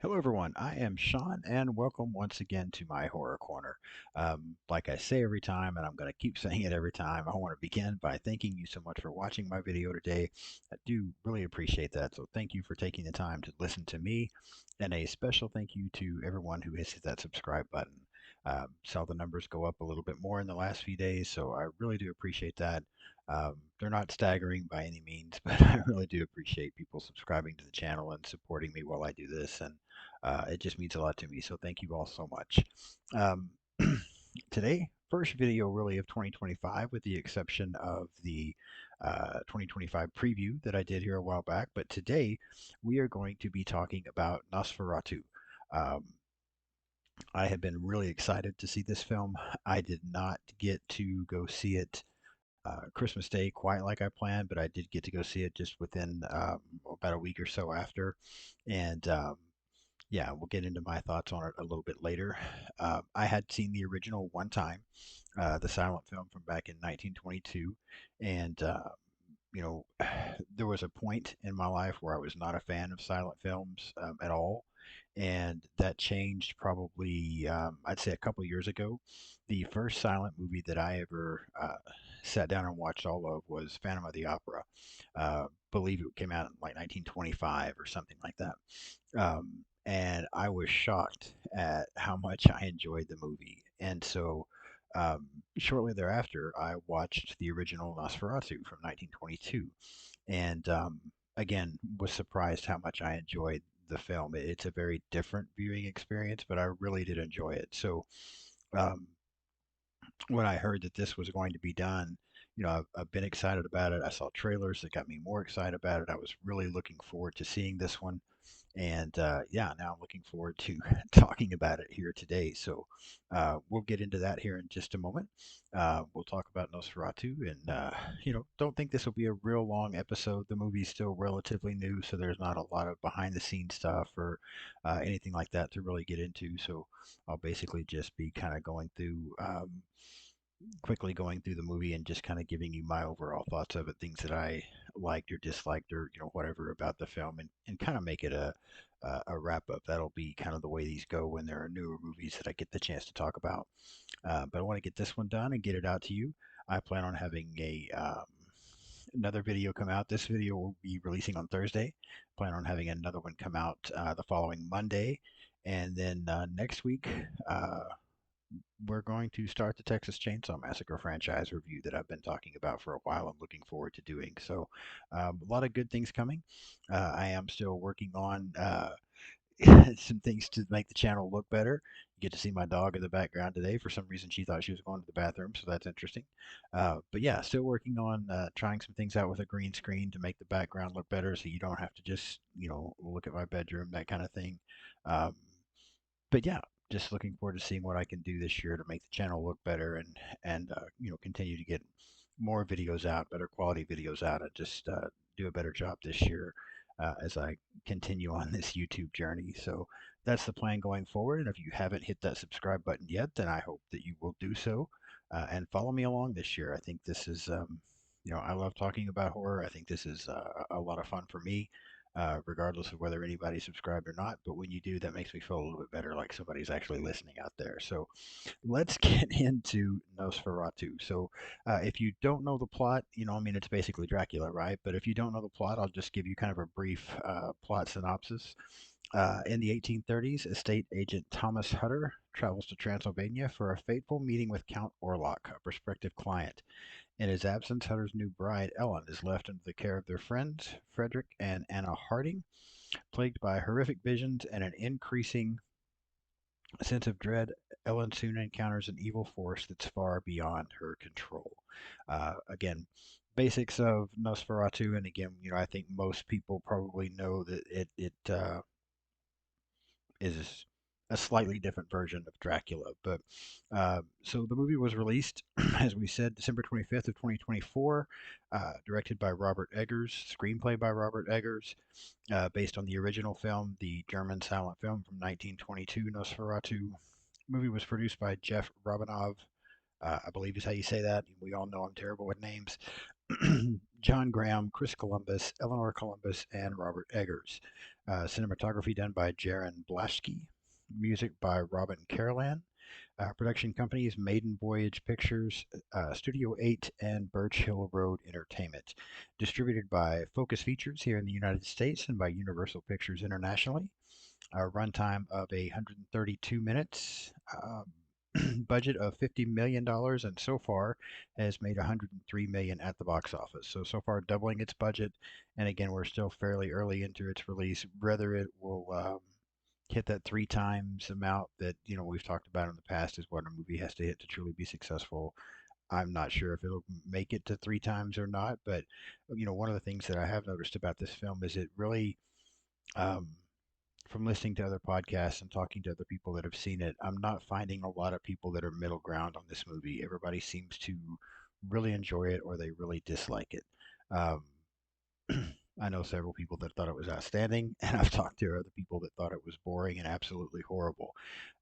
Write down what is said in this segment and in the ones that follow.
Hello, everyone. I am Sean, and welcome once again to my Horror Corner. Like I say every time, and I'm going to keep saying it every time, I want to begin by thanking you so much for watching my video today. I do really appreciate that. So, thank you for taking the time to listen to me, and a special thank you to everyone who has hit that subscribe button. Saw the numbers go up a little bit more in the last few days, so I really do appreciate that. They're not staggering by any means, but I really do appreciate people subscribing to the channel and supporting me while I do this. And it just means a lot to me. So thank you all so much. Um, Today, first video really of 2025, with the exception of the 2025 preview that I did here a while back. But today, we are going to be talking about Nosferatu. Um, I had been really excited to see this film. I did not get to go see it Christmas Day quite like I planned, but I did get to go see it just within about a week or so after. And yeah, we'll get into my thoughts on it a little bit later. I had seen the original one time, the silent film from back in 1922, and you know, there was a point in my life where I was not a fan of silent films at all, and that changed probably, I'd say, a couple years ago. The first silent movie that I ever sat down and watched all of was Phantom of the Opera. Believe it came out in like 1925 or something like that. And I was shocked at how much I enjoyed the movie. And so, shortly thereafter, I watched the original Nosferatu from 1922, and again was surprised how much I enjoyed the film. It's a very different viewing experience, but I really did enjoy it. So, um, when I heard that this was going to be done, I've been excited about it. I saw trailers that got me more excited about it. I was really looking forward to seeing this one. And yeah, now I'm looking forward to talking about it here today. So we'll get into that here in just a moment. We'll talk about Nosferatu, and don't think this will be a real long episode. The movie's still relatively new, so there's not a lot of behind the scenes stuff or anything like that to really get into. So I'll basically just be kind of going through. Quickly going through the movie and just kind of giving you my overall thoughts of it, things that I liked or disliked, or whatever about the film, and kind of make it a wrap up. That'll be kind of the way these go when there are newer movies that I get the chance to talk about. But I want to get this one done and get it out to you. I plan on having a another video come out. This video will be releasing on Thursday. Plan on having another one come out the following Monday, and then next week. We're going to start the Texas Chainsaw Massacre franchise review that I've been talking about for a while. I'm looking forward to doing so. A lot of good things coming. I am still working on some things to make the channel look better. You get to see my dog in the background today. For some reason, she thought she was going to the bathroom, so that's interesting. But yeah, still working on trying some things out with a green screen to make the background look better, so you don't have to just look at my bedroom, that kind of thing. Um, but yeah, just looking forward to seeing what I can do this year to make the channel look better, and continue to get more videos out, better quality videos out, and just do a better job this year as I continue on this YouTube journey. So that's the plan going forward. And if you haven't hit that subscribe button yet, then I hope that you will do so and follow me along this year. I think this is, I love talking about horror. I think this is a lot of fun for me, regardless of whether anybody's subscribed or not. But when you do, that makes me feel a little bit better, like somebody's actually listening out there. So let's get into Nosferatu. So if you don't know the plot, I mean, it's basically Dracula, right? But if you don't know the plot, I'll just give you kind of a brief plot synopsis. In the 1830s, estate agent Thomas Hutter travels to Transylvania for a fateful meeting with Count Orlok, a prospective client. In his absence, Hutter's new bride, Ellen, is left under the care of their friends, Frederick and Anna Harding. Plagued by horrific visions and an increasing sense of dread, Ellen soon encounters an evil force that's far beyond her control. Again, basics of Nosferatu, and again, I think most people probably know that it is a slightly different version of Dracula. But so the movie was released, as we said, December 25th of 2024, directed by Robert Eggers, screenplay by Robert Eggers, based on the original film, the German silent film from 1922, Nosferatu. The movie was produced by Jeff Robinov, I believe is how you say that. We all know I'm terrible with names. John Graham, Chris Columbus, Eleanor Columbus, and Robert Eggers. Cinematography done by Jaron Blaschke. Music by Robin Carolan. Production companies Maiden Voyage Pictures, Studio 8, and Birch Hill Road Entertainment. Distributed by Focus Features here in the United States and by Universal Pictures internationally. A runtime of 132 minutes. Budget of $50 million, and so far has made 103 million at the box office. So far doubling its budget, and again we're still fairly early into its release. Whether it will hit that three times amount that we've talked about in the past is what a movie has to hit to truly be successful. I'm not sure if it'll make it to three times or not, but one of the things that I have noticed about this film is it really um, from listening to other podcasts and talking to other people that have seen it, I'm not finding a lot of people that are middle ground on this movie. Everybody seems to really enjoy it or they really dislike it. Um, I know several people that thought it was outstanding, and I've talked to other people that thought it was boring and absolutely horrible.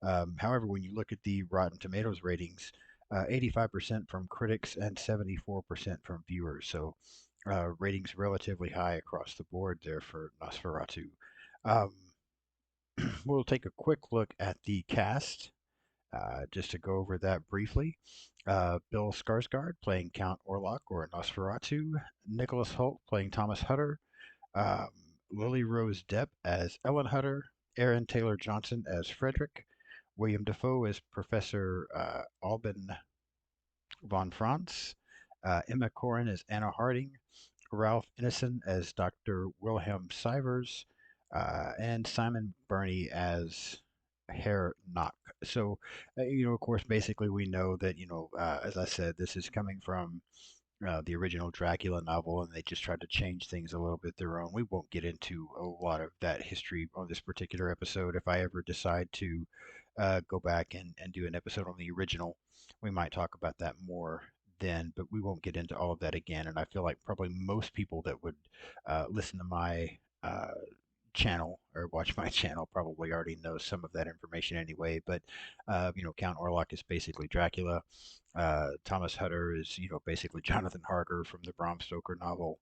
However, when you look at the Rotten Tomatoes ratings, 85% from critics and 74% from viewers. So ratings relatively high across the board there for Nosferatu. Um, we'll take a quick look at the cast, just to go over that briefly. Bill Skarsgård playing Count Orlok or Nosferatu, Nicholas Hoult playing Thomas Hutter, um, Lily Rose Depp as Ellen Hutter, Aaron Taylor Johnson as Frederick, William Defoe as Professor Alban von Franz, Emma Corrin as Anna Harding, Ralph Ineson as Dr. Wilhelm Sivers, and Simon Burney as Herr Knock. So, of course, basically we know that, as I said, this is coming from the original Dracula novel, and they just tried to change things a little bit their own. We won't get into a lot of that history on this particular episode. If I ever decide to go back and do an episode on the original, we might talk about that more then, but we won't get into all of that again. And I feel like probably most people that would listen to my channel or watch my channel probably already know some of that information anyway. But Count Orlok is basically Dracula. Thomas Hutter is basically Jonathan Harker from the Bram Stoker novel.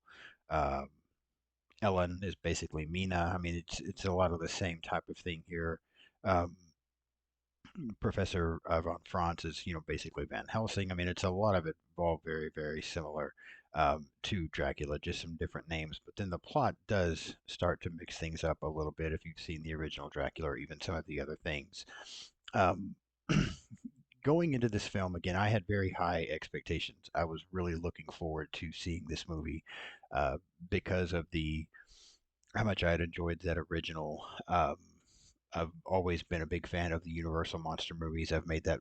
Um, Ellen is basically Mina. I mean, it's a lot of the same type of thing here. Um, Professor von Franz is basically Van Helsing. I mean, it's a lot of it all very very similar to Dracula, just some different names. But then the plot does start to mix things up a little bit if you've seen the original Dracula or even some of the other things. Um, Going into this film again, I had very high expectations. I was really looking forward to seeing this movie because of the how much I had enjoyed that original. I've always been a big fan of the Universal monster movies. I've made that,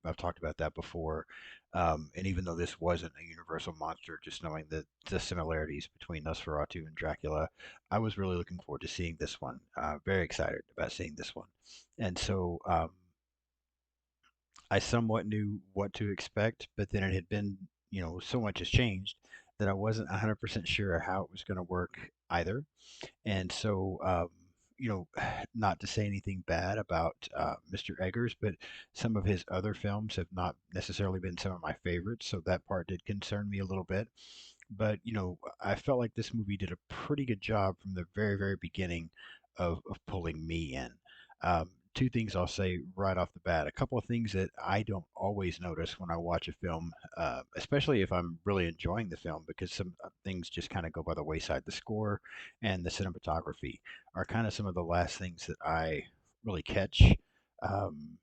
I've talked about that before. And even though this wasn't a Universal monster, just knowing the similarities between Nosferatu and Dracula, I was really looking forward to seeing this one. Very excited about seeing this one. And so I somewhat knew what to expect, but then it had been, so much has changed that I wasn't 100% sure how it was going to work either. And so, not to say anything bad about Mr. Eggers, but some of his other films have not necessarily been some of my favorites, so that part did concern me a little bit. But, I felt like this movie did a pretty good job from the very, very beginning of pulling me in. Two things I'll say right off the bat. A couple of things that I don't always notice when I watch a film, especially if I'm really enjoying the film, because some things just kind of go by the wayside. The score and the cinematography are kind of some of the last things that I really catch. Um,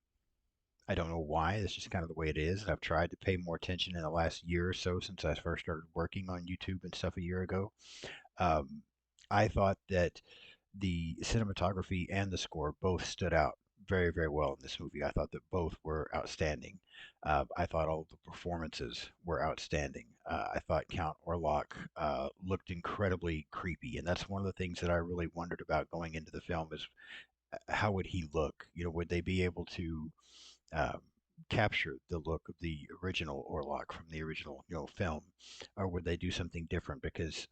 I don't know why. It's just kind of the way it is. I've tried to pay more attention in the last year or so since I first started working on YouTube and stuff a year ago. Um, I thought that the cinematography and the score both stood out very, very well in this movie. I thought that both were outstanding. I thought all of the performances were outstanding. I thought Count Orlok looked incredibly creepy, and that's one of the things that I really wondered about going into the film is how would he look? Would they be able to um, capture the look of the original Orlok from the original film, or would they do something different? Because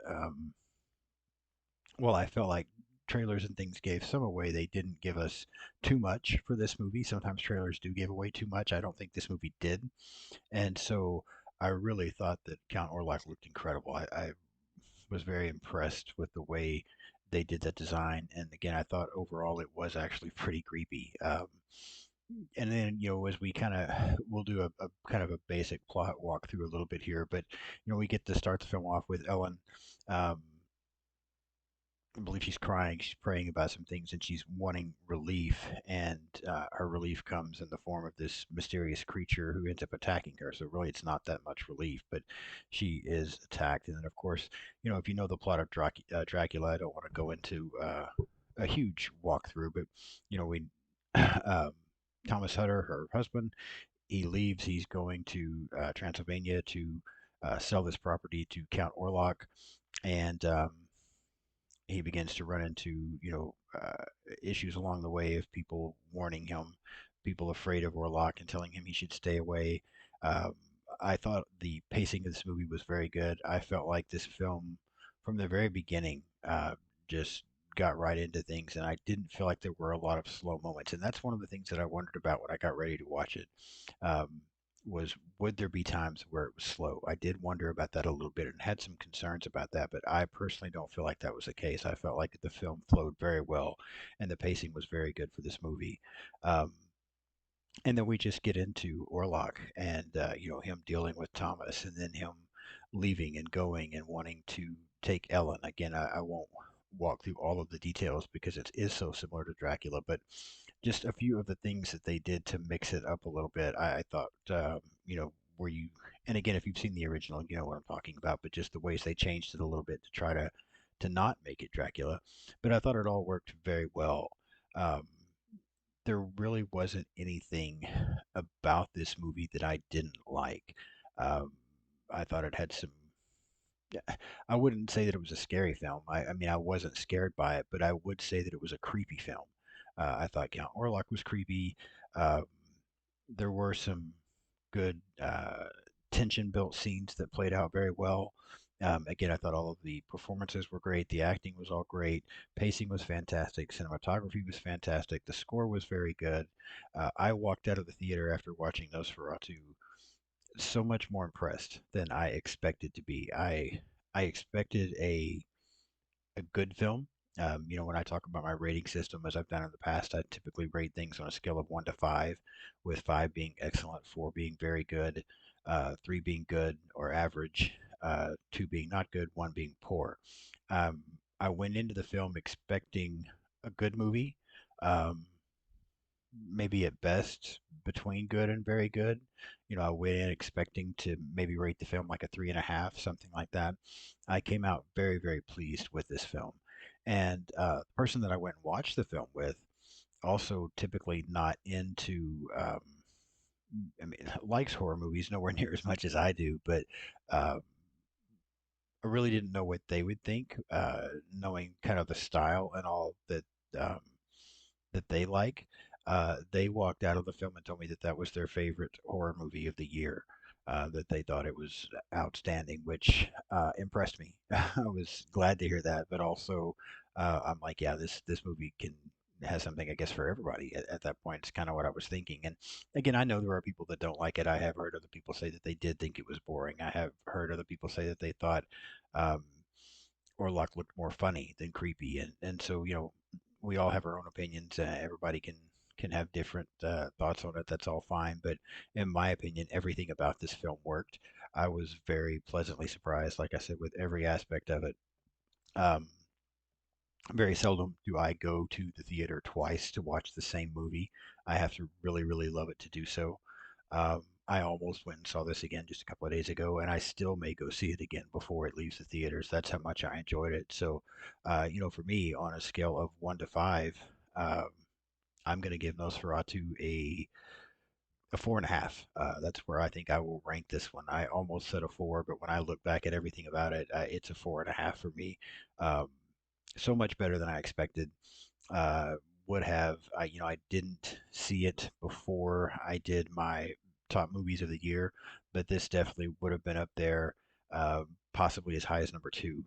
well, I felt like trailers and things gave some away. They didn't give us too much for this movie. Sometimes trailers do give away too much. I don't think this movie did, and so I really thought that Count Orlok looked incredible. I was very impressed with the way they did that design. And again, I thought overall it was actually pretty creepy. And then, as we kind of, we'll do a kind of a basic plot walkthrough a little bit here, but we get to start the film off with Ellen. Um, I believe she's crying. She's praying about some things, and she's wanting relief. And her relief comes in the form of this mysterious creature who ends up attacking her. So really, it's not that much relief, but she is attacked. And then, of course, if you know the plot of Dracula, I don't want to go into a huge walkthrough, but we um, Thomas Hutter, her husband, he leaves. He's going to Transylvania to sell this property to Count Orlok, and he begins to run into issues along the way of people warning him, people afraid of Orlok and telling him he should stay away. Um, I thought the pacing of this movie was very good. I felt like this film, from the very beginning, just got right into things, and I didn't feel like there were a lot of slow moments. And that's one of the things that I wondered about when I got ready to watch it. Um, was would there be times where it was slow? I did wonder about that a little bit and had some concerns about that, but I personally don't feel like that was the case. I felt like the film flowed very well and the pacing was very good for this movie. Um, and then we just get into Orlok and him dealing with Thomas and then him leaving and going and wanting to take Ellen. Again, I won't walk through all of the details because it is so similar to Dracula, but just a few of the things that they did to mix it up a little bit, I thought, were you, and again, if you've seen the original, you know what I'm talking about, but just the ways they changed it a little bit to try to not make it Dracula. But I thought it all worked very well. Um, there really wasn't anything about this movie that I didn't like. Um, I thought it had some. Yeah, I wouldn't say that it was a scary film. I mean, I wasn't scared by it, but I would say that it was a creepy film. I thought Count Orlok was creepy. Um, there were some good tension-built scenes that played out very well. Again, I thought all of the performances were great. The acting was all great. Pacing was fantastic. Cinematography was fantastic. The score was very good. I walked out of the theater after watching Nosferatu so much more impressed than I expected to be. I expected a good film. When I talk about my rating system, as I've done in the past, I typically rate things on a scale of 1 to 5, with 5 being excellent, 4 being very good, 3 being good or average, 2 being not good, 1 being poor. Um, I went into the film expecting a good movie. Um, Maybe at best between good and very good. I went in expecting to maybe rate the film like a 3.5, something like that. I came out very, very pleased with this film. And the person that I went and watched the film with, also typically not into, I mean, likes horror movies nowhere near as much as I do, but uh, I really didn't know what they would think, knowing kind of the style and all um, that they like. They walked out of the film and told me that that was their favorite horror movie of the year. That they thought it was outstanding, which impressed me. I was glad to hear that, but also I'm like, yeah, this movie can has something, I guess, for everybody. At that point, it's kind of what I was thinking. And again, I know there are people that don't like it. I have heard other people say that they did think it was boring. I have heard other people say that they thought um, Orlok looked more funny than creepy, and so we all have our own opinions. Everybody can have different thoughts on it. That's all fine. But in my opinion, everything about this film worked. I was very pleasantly surprised, like I said, with every aspect of it. Um, Very seldom do I go to the theater twice to watch the same movie. I have to really, really love it to do so. I almost went and saw this again just a couple of days ago, and I still may go see it again before it leaves the theaters. That's how much I enjoyed it. So, for me, on a scale of 1 to 5, um, I'm going to give Nosferatu a 4.5. That's where I think I will rank this one. I almost said a 4, but when I look back at everything about it, it's a 4.5 for me. Um, so much better than I expected. Uh, would have I didn't see it before I did my top movies of the year, but this definitely would have been up there, possibly as high as number 2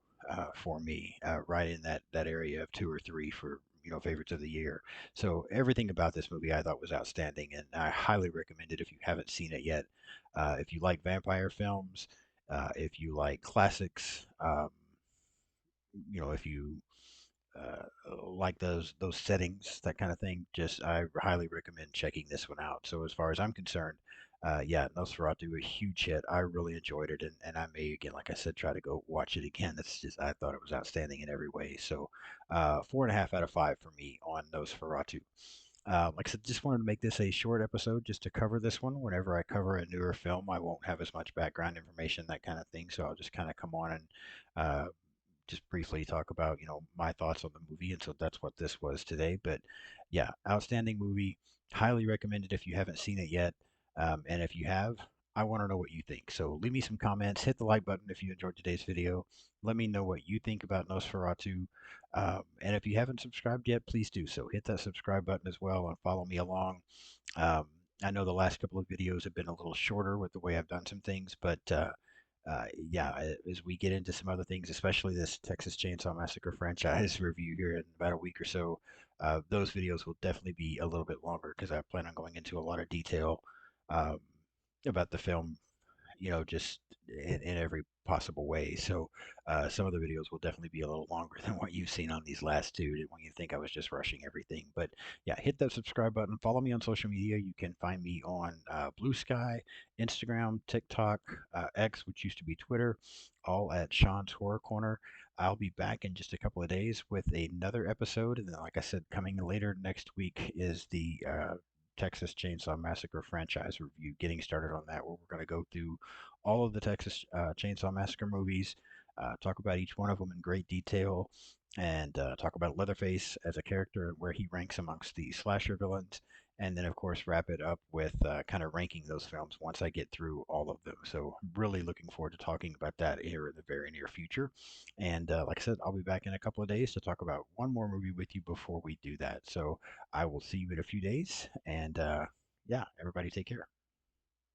for me, right in that area of 2 or 3 for favorites of the year. So everything about this movie I thought was outstanding, and I highly recommend it if you haven't seen it yet. If you like vampire films, if you like classics, if you like those settings, that kind of thing, just I highly recommend checking this one out. So as far as I'm concerned, yeah, Nosferatu, a huge hit. I really enjoyed it, and I may again, like I said, try to go watch it again. It's just I thought it was outstanding in every way. So 4.5 out of 5 for me on Nosferatu. Like I said, just wanted to make this a short episode just to cover this one. Whenever I cover a newer film, I won't have as much background information, that kind of thing. So I'll just kind of come on and uh, just briefly talk about, my thoughts on the movie. And so that's what this was today. But yeah, outstanding movie. Highly recommended if you haven't seen it yet. And if you have, I want to know what you think. So leave me some comments. Hit the like button if you enjoyed today's video. Let me know what you think about Nosferatu. And if you haven't subscribed yet, please do so. Hit that subscribe button as well and follow me along. Um, I know the last couple of videos have been a little shorter with the way I've done some things, but yeah, as we get into some other things, especially this Texas Chainsaw Massacre franchise review here in about a week or so, those videos will definitely be a little bit longer because I plan on going into a lot of detail um, about the film, just in every possible way. So some of the videos will definitely be a little longer than what you've seen on these last two when you think I was just rushing everything. But yeah, hit that subscribe button. Follow me on social media. You can find me on Blue Sky, Instagram, TikTok, X, which used to be Twitter, all at Sean's Horror Corner. I'll be back in just a couple of days with another episode. And then, like I said, coming later next week is the Texas Chainsaw Massacre franchise review, getting started on that, where we're going to go through all of the Texas Chainsaw Massacre movies, talk about each one of them in great detail, and talk about Leatherface as a character and where he ranks amongst the slasher villains. And then, of course, wrap it up with kind of ranking those films once I get through all of them. So, really looking forward to talking about that here in the very near future. And like I said, I'll be back in a couple of days to talk about one more movie with you before we do that. So, I will see you in a few days. And yeah, everybody take care.